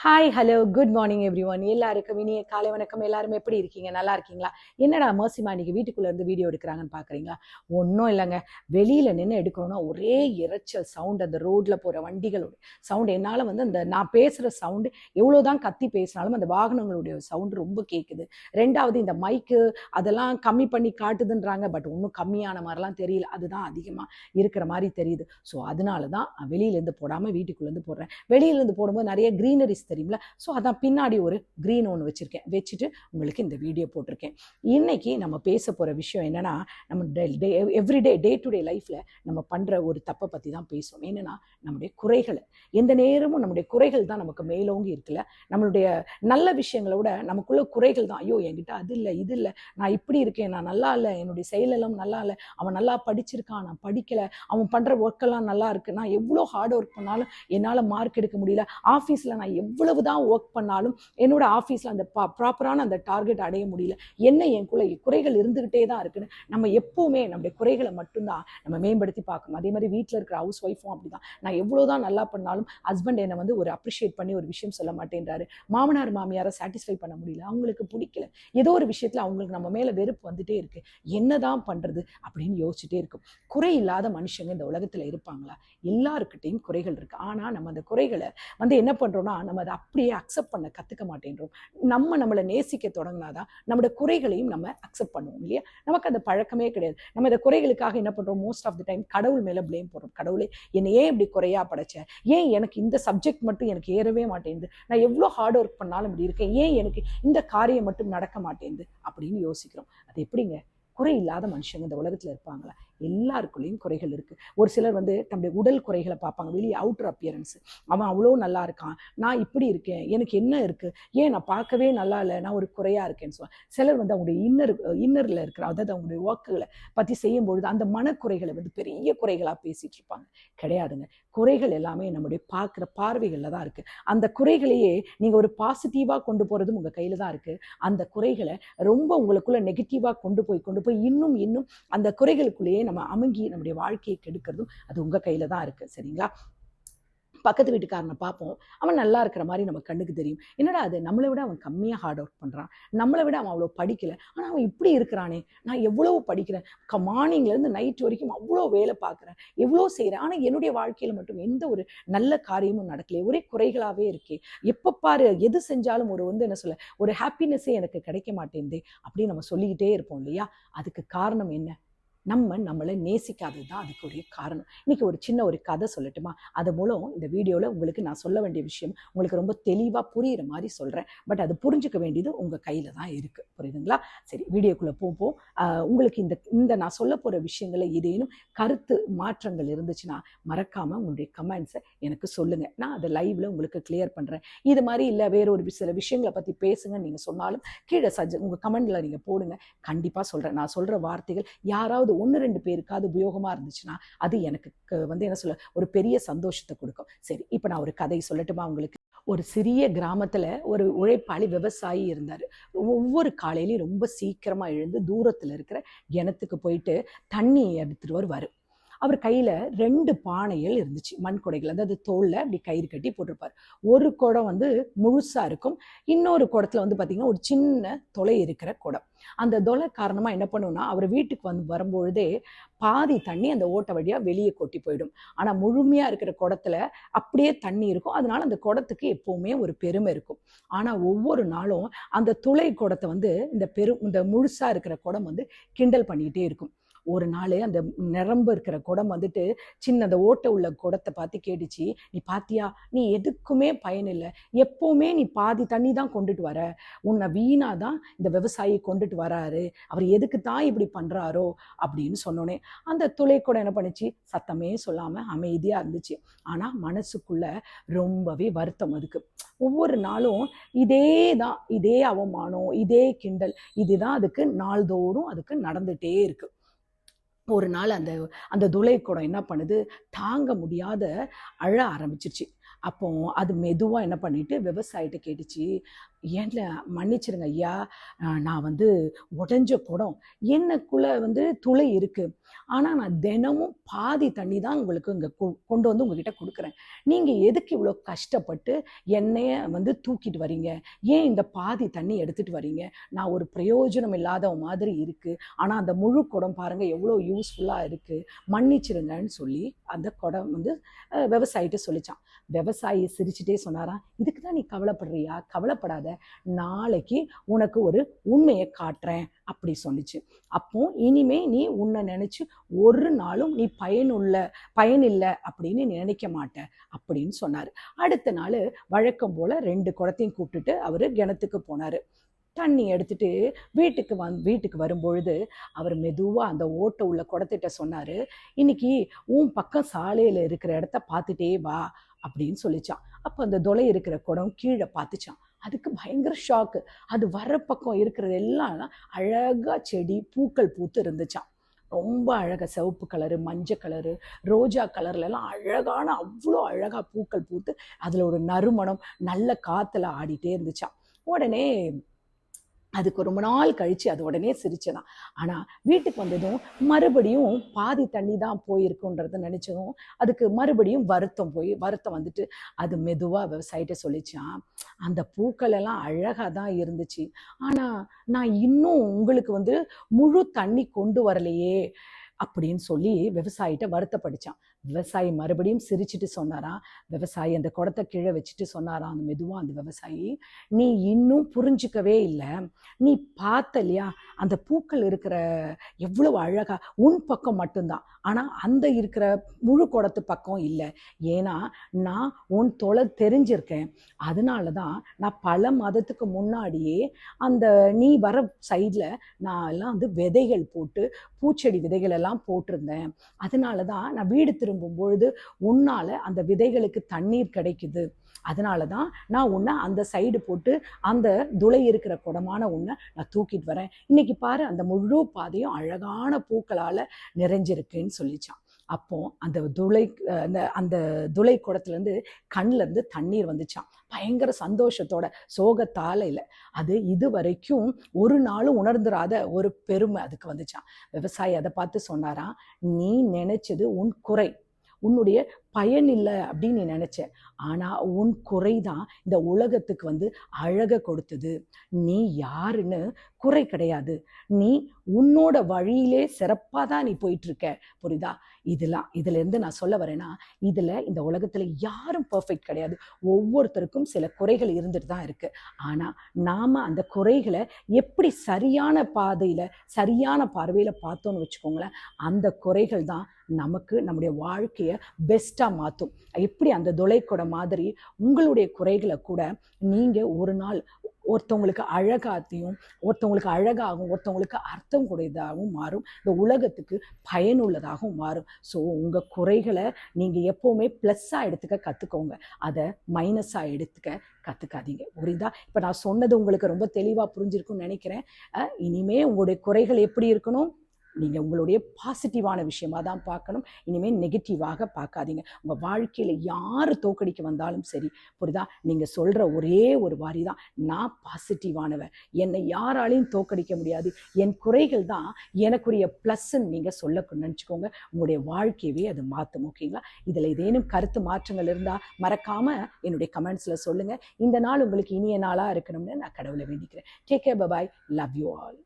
Hi hello good morning every one. எல்லாருக்கும் இனிய காலை வணக்கம். எல்லாரும் எப்படி இருக்கீங்க? நல்லா இருக்கீங்களா? என்னடா மர்சிமா இன்னைக்கு வீட்டுக்குள்ளே இருந்து வீடியோ எடுக்கிறாங்கன்னு பார்க்குறீங்களா? ஒன்றும் இல்லைங்க, வெளியில் நின்று எடுக்கணும்னா ஒரே இரைச்சல் சவுண்ட், அந்த ரோட்டில் போகிற வண்டிகளோட சவுண்டு. என்னால் அந்த நான் பேசுகிற சவுண்டு எவ்வளோதான் கத்தி பேசினாலும் அந்த வாகனங்களுடைய சவுண்டு ரொம்ப கேட்குது. ரெண்டாவது இந்த மைக்கு அதெல்லாம் கம்மி பண்ணி காட்டுதுன்றாங்க, பட் ஒன்றும் கம்மியான மாதிரிலாம் தெரியல, அதுதான் அதிகமாக இருக்கிற மாதிரி தெரியுது. ஸோ அதனால தான் வெளியிலேருந்து போடாமல் வீட்டுக்குள்ளேருந்து போடுறேன். வெளியிலேருந்து போடும்போது நிறைய க்ரீனரிஸ் தெரியுமில்ல, ஸோ அதான் பின்னாடி ஒரு க்ரீன் ஒன்று வச்சுட்டு உங்களுக்கு இந்த வீடியோ போட்டிருக்கேன். இன்னைக்கு நம்ம பேச போகிற விஷயம் என்னென்னா, நம்ம எவ்ரிடே டே டு டே லைஃப்பில் நம்ம பண்ணுற ஒரு தப்பை பற்றி தான் பேசுவோம். என்னென்னா, நம்முடைய குறைகளை, எந்த நேரமும் நம்முடைய குறைகள் தான் நமக்கு மேலோங்கி இருக்குல்ல. நம்மளுடைய நல்ல விஷயங்களை விட நமக்குள்ள குறைகள் தான். ஐயோ என்கிட்ட அது இல்லை, இது இல்லை, நான் இப்படி இருக்கேன், நான் நல்லா இல்லை, என்னுடைய செயலெல்லாம் நல்லா இல்லை, அவன் நல்லா படிச்சிருக்கான், நான் படிக்கலை, அவன் பண்ணுற ஒர்க்கெல்லாம் நல்லா இருக்குது, நான் எவ்வளோ ஹார்ட் ஒர்க் பண்ணாலும் என்னால் மார்க் எடுக்க முடியல, ஆஃபீஸில் நான் எவ்வளவு தான் ஒர்க் பண்ணாலும் என்னோட ஆஃபீஸில் அந்த ப்ராப்பரான அந்த டார்கெட் அடைய முடியல, என்ன என் குறைகள் இருந்துக்கிட்டே தான் இருக்குன்னு நம்ம எப்போவுமே நம்முடைய குறைகளை மட்டும்தான் நம்ம மேம்படுத்தி பார்க்கணும். அதே மாதிரி வீட்டில் இருக்கிற ஹவுஸ் ஒய்ஃபும் அப்படி தான். நான் எவ்வளோதான் நல்லா பண்ணாலும் ஹஸ்பண்ட் என்னை ஒரு அப்ரிஷியேட் பண்ணி ஒரு விஷயம் சொல்ல மாட்டேன்றாரு, மாமனார் மாமியாரை சாட்டிஸ்ஃபை பண்ண முடியல, அவங்களுக்கு பிடிக்கல, ஏதோ ஒரு விஷயத்தில் அவங்களுக்கு நம்ம மேலே வெறுப்பு வந்துட்டே இருக்கு, என்னதான் பண்ணுறது அப்படின்னு யோசிச்சுட்டே இருக்கும். குறை இல்லாத மனுஷங்க இந்த உலகத்தில் இருப்பாங்களா? எல்லாருக்கிட்டையும் குறைகள் இருக்குது. ஆனால் நம்ம அந்த குறைகளை என்ன பண்ணுறோம்னா, நம்ம அதை அப்படியே அக்செப்ட் பண்ண கற்றுக்க மாட்டேன்றோம். நம்மளை நேசிக்க தொடங்கினாதான் நம்மளோட குறைகளையும் நம்ம அக்செப்ட் பண்ணுவோம் இல்லையா? நமக்கு அந்த பழக்கமே கிடையாது. நம்ம இந்த குறைகளுக்காக என்ன பண்ணுறோம், மோஸ்ட் ஆஃப் த டைம் கடவுள் மேலே ப்ளேம் போடுறோம். கடவுளே என்னை ஏன் இப்படி குறையா படைச்ச, ஏன் எனக்கு இந்த சப்ஜெக்ட் மட்டும் எனக்கு ஏறவே மாட்டேங்குது, நான் எவ்வளோ ஹார்ட் ஒர்க் பண்ணாலும் இப்படி இருக்கேன், ஏன் எனக்கு இந்த காரியம் மட்டும் நடக்க மாட்டேங்குது அப்படின்னு யோசிக்கிறோம். அது எப்படிங்க? குறை இல்லாத மனுஷங்க இந்த உலகத்தில் இருப்பாங்களா? எல்லாருக்குள்ளேயும் குறைகள் இருக்குது. ஒரு சிலர் தன்னுடைய உடல் குறைகளை பார்ப்பாங்க, வெளியே அவுட்டர் அப்பியரன்ஸ், அவன் அவ்வளோ நல்லா இருக்கான், நான் இப்படி இருக்கேன், எனக்கு என்ன இருக்குது, ஏன் நான் பார்க்கவே நல்லா இல்லை, நான் ஒரு குறையாக இருக்கேன்னு சொல்லுவாங்க. சிலர் அவங்களுடைய இன்னரில் இருக்கிற, அதாவது அவங்களுடைய ஒர்க்குகளை பற்றி செய்யும்பொழுது அந்த மனக்குறைகளை பெரிய குறைகளாக பேசிகிட்டு இருப்பாங்க. கிடையாதுங்க, குறைகள் எல்லாமே நம்முடைய பார்க்குற பார்வைகளில் தான் இருக்குது. அந்த குறைகளையே நீங்கள் ஒரு பாசிட்டிவாக கொண்டு போகிறதும் உங்கள் கையில் தான் இருக்குது. அந்த குறைகளை ரொம்ப உங்களுக்குள்ள நெகட்டிவாக கொண்டு போய் இன்னும் அந்த குறைகளுக்குள்ளேயே நம்ம அமுங்கி நம்முடைய வாழ்க்கையை கெடுக்கிறதும் அது உங்கள் கையில் தான் இருக்குது. சரிங்களா? பக்கத்து வீட்டுக்காரனை பார்ப்போம், அவன் நல்லா இருக்கிற மாதிரி நம்ம கண்ணுக்கு தெரியும். என்னடா அது, நம்மளை விட அவன் கம்மியாக ஹார்ட் ஒர்க் பண்ணுறான், நம்மளை விட அவன் அவ்வளோ படிக்கலை, ஆனால் அவன் இப்படி இருக்கிறானே, நான் எவ்வளோ படிக்கிறேன், மார்னிங்லேருந்து நைட் வரைக்கும் அவ்வளோ வேலை பார்க்குறேன், எவ்வளோ செய்கிறேன், ஆனால் என்னுடைய வாழ்க்கையில் மட்டும் எந்த ஒரு நல்ல காரியமும் நடக்கலையே, ஒரே குறைகளாகவே இருக்கே, எப்போ பாரு எது செஞ்சாலும் என்ன சொல்ல, ஒரு ஹாப்பினஸ்ஸே எனக்கு கிடைக்க மாட்டேங்குதே அப்படின்னு நம்ம சொல்லிக்கிட்டே இருப்போம் இல்லையா? அதுக்கு காரணம் என்ன? நம்மளை நேசிக்காதது தான் அதுக்கு ஒரு காரணம். இன்னைக்கு ஒரு சின்ன ஒரு கதை சொல்லட்டுமா? அது மூலம் இந்த வீடியோவில் உங்களுக்கு நான் சொல்ல வேண்டிய விஷயம் உங்களுக்கு ரொம்ப தெளிவாக புரிகிற மாதிரி சொல்கிறேன். பட் அது புரிஞ்சுக்க வேண்டியது உங்கள் கையில் தான் இருக்குது. புரியுதுங்களா? சரி, வீடியோக்குள்ளே போவோம். உங்களுக்கு இந்த நான் சொல்ல போகிற விஷயங்களை ஏதேனும் கருத்து மாற்றங்கள் இருந்துச்சுன்னா மறக்காமல் உங்களுடைய கமெண்ட்ஸை எனக்கு சொல்லுங்கள். நான் அதை லைவில் உங்களுக்கு கிளியர் பண்ணுறேன். இது மாதிரி இல்லை வேற ஒரு சில விஷயங்களை பற்றி பேசுங்கன்னு நீங்கள் சொன்னாலும் கீழே உங்கள் கமெண்டில் நீங்கள் போடுங்க. கண்டிப்பாக சொல்கிறேன். நான் சொல்கிற வார்த்தைகள் யாராவது 1-2 பேருக்காவது உபயோகமாக இருந்துச்சுன்னா அது எனக்கு என்ன சொல்ல, ஒரு பெரிய சந்தோஷத்தை கொடுக்கும். சரி, இப்போ நான் ஒரு கதை சொல்லட்டுமா உங்களுக்கு? ஒரு சிறிய கிராமத்தில் ஒரு உழைப்பாளி விவசாயி இருந்தார். ஒவ்வொரு காலையிலையும் ரொம்ப சீக்கிரமாக எழுந்து தூரத்தில் இருக்கிற கிணத்துக்கு போயிட்டு தண்ணி எடுத்துட்டு வருவார். அவர் கையில் 2 பானைகள் இருந்துச்சு, மண் குடைகள், அதாவது தோளில் அப்படி கயிறு கட்டி போட்டிருப்பார். ஒரு குடம் முழுசாக இருக்கும், இன்னொரு குடத்துல பார்த்திங்கன்னா ஒரு சின்ன தொலை இருக்கிற குடம். அந்த தொலை காரணமாக என்ன பண்ணுன்னா, அவர் வீட்டுக்கு வரும்பொழுதே பாதி தண்ணி அந்த ஓட்டை வழியாக வெளியே கொட்டி போயிடும். ஆனால் முழுமையாக இருக்கிற குடத்துல அப்படியே தண்ணி இருக்கும். அதனால அந்த குடத்துக்கு எப்போவுமே ஒரு பெருமை இருக்கும். ஆனால் ஒவ்வொரு நாளும் அந்த துளை குடத்தை இந்த முழுசாக இருக்கிற குடம் கிண்டல் பண்ணிக்கிட்டே இருக்கும். ஒரு நாள் அந்த நிரம்ப இருக்கிற குடம் சின்ன அந்த ஓட்டை உள்ள குடத்தை பார்த்து கேட்டுச்சு, நீ பாத்தியா, நீ எதுக்குமே பயனில்லை, எப்போவுமே நீ பாதி தண்ணி தான் கொண்டுட்டு வர, உன்னை வீணா தான் இந்த விவசாயி கொண்டுட்டு வராரு, அவர் எதுக்கு தான் இப்படி பண்ணுறாரோ அப்படின்னு சொன்னோன்னே அந்த துளை குடம் என்ன பண்ணிச்சு, சத்தமே சொல்லாமல் அமைதியாக இருந்துச்சு. ஆனால் மனசுக்குள்ள ரொம்பவே வருத்தம் அதுக்கு. ஒவ்வொரு நாளும் இதே அவமானம், இதே கிண்டல், இதுதான் அதுக்கு நாள்தோறும் அதுக்கு நடந்துகிட்டே இருக்கு. ஒரு நாள் அந்த துளை குடம் என்ன பண்ணுது, தாங்க முடியாத அழ ஆரம்பிச்சிருச்சு. அப்போ அது மெதுவா என்ன பண்ணிட்டு விவசாயிட்ட கேட்டுச்சு, "ஏன்ல மன்னிச்சிடுங்க ஐயா, நான் வந்து உடைஞ்ச குடம். எனக்குள்ள வந்து துளை இருக்கு. ஆனா நான் தினமும் பாதி தண்ணி தான் உங்களுக்கு இங்க கொண்டு வந்து உங்ககிட்ட குடுக்குறேன். நீங்க எதுக்கு இவ்வளோ கஷ்டப்பட்டு என்னைய வந்து தூக்கிட்டு வரீங்க? ஏன் இந்த பாதி தண்ணி எடுத்துட்டு வரீங்க? நான் ஒரு பிரயோஜனம் இல்லாதவ மாதிரி இருக்கு. ஆனா அந்த முழு குடம் பாருங்க எவ்வளோ யூஸ்ஃபுல்லா இருக்கு. மன்னிச்சிடுங்கன்னு" சொல்லி அந்த குடம் வந்து விவசாயிட்ட சொல்லிச்சான். விவசாயி சிரிச்சுட்டே சொன்னாராம், "இதுக்கு தான் நீ கவலைப்படுறியா? கவலைப்படாத. நாளைக்கு உனக்கு ஒரு உண்மையை காட்டுறேன்" அப்படி சொன்னிச்சு. அப்போ இனிமே நீ உன்னை நினைச்சு ஒரு நாளும் நீ பயனில்லை அப்படின்னு நீ நினைக்க மாட்ட அப்படின்னு சொன்னாரு. அடுத்த நாள் வழக்கம் போல 2 குடத்தையும் கூப்பிட்டுட்டு அவரு கிணத்துக்கு போனாரு. தண்ணி எடுத்துட்டு வீட்டுக்கு வரும்பொழுது அவர் மெதுவா அந்த ஓட்டை உள்ள குடத்திட்ட சொன்னாரு, "இன்னைக்கு உன் பக்கம் சாலையில இருக்கிற இடத்த பார்த்துட்டே வா" அப்படின்னு சொல்லிச்சான். அப்ப அந்த துளை இருக்கிற குடம் கீழே பார்த்துச்சான். அதுக்கு பயங்கர ஷாக்கு. அது வர பக்கம் இருக்கிறது எல்லாம் அழகா செடி பூக்கள் பூத்து இருந்துச்சான். ரொம்ப அழகா சிவப்பு கலரு, மஞ்சள் கலரு, ரோஜா கலர்ல எல்லாம் அழகான அவ்வளோ அழகா பூக்கள் பூத்து அதுல ஒரு நறுமணம் நல்ல காத்துல ஆடிட்டே இருந்துச்சான். உடனே அதுக்கு ரொம்ப நாள் கழிச்சு அது உடனே சிரிச்சதான். ஆனா வீட்டுக்கு வந்ததும் மறுபடியும் பாதி தண்ணி தான் போயிருக்குன்றத நினைச்சதும் அதுக்கு மறுபடியும் வருத்தம் வந்துட்டு அது மெதுவா விவசாயிட்ட சொல்லிச்சான், "அந்த பூக்கள் எல்லாம் அழகா தான் இருந்துச்சு. ஆனா நான் இன்னும் உங்களுக்கு வந்து முழு தண்ணி கொண்டு வரலையே" அப்படின்னு சொல்லி விவசாயிட்ட வருத்தப்பட்டுச்சான். விவசாயி மறுபடியும் சிரிச்சுட்டு சொன்னாராம். விவசாயி அந்த குடத்தை கீழே வச்சுட்டு சொன்னாராம் அந்த மெதுவா அந்த விவசாயி, "நீ இன்னும் புரிஞ்சுக்கவே இல்லை. நீ பார்த்த இல்லையா அந்த பூக்கள் இருக்கிற எவ்வளவு அழகா உன் பக்கம் மட்டும்தான். ஆனா அந்த இருக்கிற முழு குடத்து பக்கம் இல்லை. ஏன்னா நான் உன் தொலை தெரிஞ்சிருக்கேன். அதனாலதான் நான் பல மாதத்துக்கு முன்னாடியே அந்த நீ வர சைட்ல நான் எல்லாம் வந்து விதைகள் போட்டு பூச்செடி விதைகள் எல்லாம் போட்டிருந்தேன். அதனாலதான் நான் வீடு திரும்பும் பொழுது உன்னால அந்த விதைகளுக்கு தண்ணீர் கிடைக்குது. அதனாலதான் நான் உன்னை அந்த சைடு போட்டு அந்த துளை இருக்கிற குடமான உன்னை நான் தூக்கிட்டு வரேன். இன்னைக்கு பாரு அந்த முழு பாதையும் அழகான பூக்களால நிறைஞ்சிருக்குன்னு சொல்லிச்சான். அப்போ அந்த அந்த துளை குடத்துல இருந்து கண்ணுல இருந்து தண்ணீர் வந்துச்சான். பயங்கர சந்தோஷத்தோட, சோகத்தால இல்லை. அது இது வரைக்கும் ஒரு நாளும் உணர்ந்துராத ஒரு பெருமை அதுக்கு வந்துச்சான். விவசாயி அதை பார்த்து சொன்னாராம், "நீ நினைச்சது உன் குறை, உன்னுடைய பயன் இல்லை அப்படின்னு நீ நினைச்ச. ஆனா உன் குறைதான் இந்த உலகத்துக்கு வந்து அழக கொடுத்தது. நீ யாருன்னு குறை கிடையாது. நீ உன்னோட வழியிலே சிறப்பா தான் நீ போயிட்டு இருக்க. புரியுதா? இதுல இருந்து நான் சொல்ல வரேன்னா, இந்த உலகத்துல யாரும் பெர்ஃபெக்ட் கிடையாது. ஒவ்வொருத்தருக்கும் சில குறைகள் இருந்துட்டு தான் இருக்கு. ஆனா நாம அந்த குறைகளை எப்படி சரியான பாதையில சரியான பார்வையில பார்த்தோம்னு வச்சுக்கோங்களேன், அந்த குறைகள் தான் நமக்கு நம்முடைய வாழ்க்கைய பெஸ்டா மாற்றும். எப்படி அந்த துளைக்குடம் மாதிரி உங்களுடைய குறைகளை கூட நீங்க ஒரு நாள் ஒருத்தவங்களுக்கு அழகாகவும் ஒருத்தவங்களுக்கு அர்த்தம் கூடியதாகவும் மாறும். இந்த உலகத்துக்கு பயனுள்ளதாகவும் மாறும். ஸோ உங்க குறைகளை நீங்க எப்பவுமே ப்ளஸ்ஸா எடுத்துக்க கத்துக்கோங்க. அதை மைனஸா எடுத்துக்க கத்துக்காதீங்க. புரியுதா? இப்ப நான் சொன்னது உங்களுக்கு ரொம்ப தெளிவா புரிஞ்சிருக்கும்னு நினைக்கிறேன். இனிமே உங்களுடைய குறைகள் எப்படி இருக்கணும்? நீங்க உங்களுடைய பாசிட்டிவான விஷயமா தான் பார்க்கணும். இனிமே நெகட்டிவாக பார்க்காதீங்க. உங்க வாழ்க்கையில யாரு தோக்கடிக்க வந்தாலும் சரி, புரியுதா? நீங்க சொல்ற ஒரே ஒரு வாரி தான், "நான் பாசிட்டிவானவன். என்னை யாராலையும் தோக்கடிக்க முடியாது. என் குறைகள் தான் எனக்குரிய பிளஸ்ன்னு" நீங்க சொல்ல நினைச்சுக்கோங்க. உங்களுடைய வாழ்க்கையவே அது மாற்றும். ஓகேங்களா? இதுல ஏதேனும் கருத்து மாற்றங்கள் இருந்தா மறக்காம என்னுடைய கமெண்ட்ஸ்ல சொல்லுங்க. இந்த நாள் உங்களுக்கு இனிய நாளா இருக்கணும்னு நான் கடவுளை வேண்டிக்கிறேன். Take care. Bye. Love you all.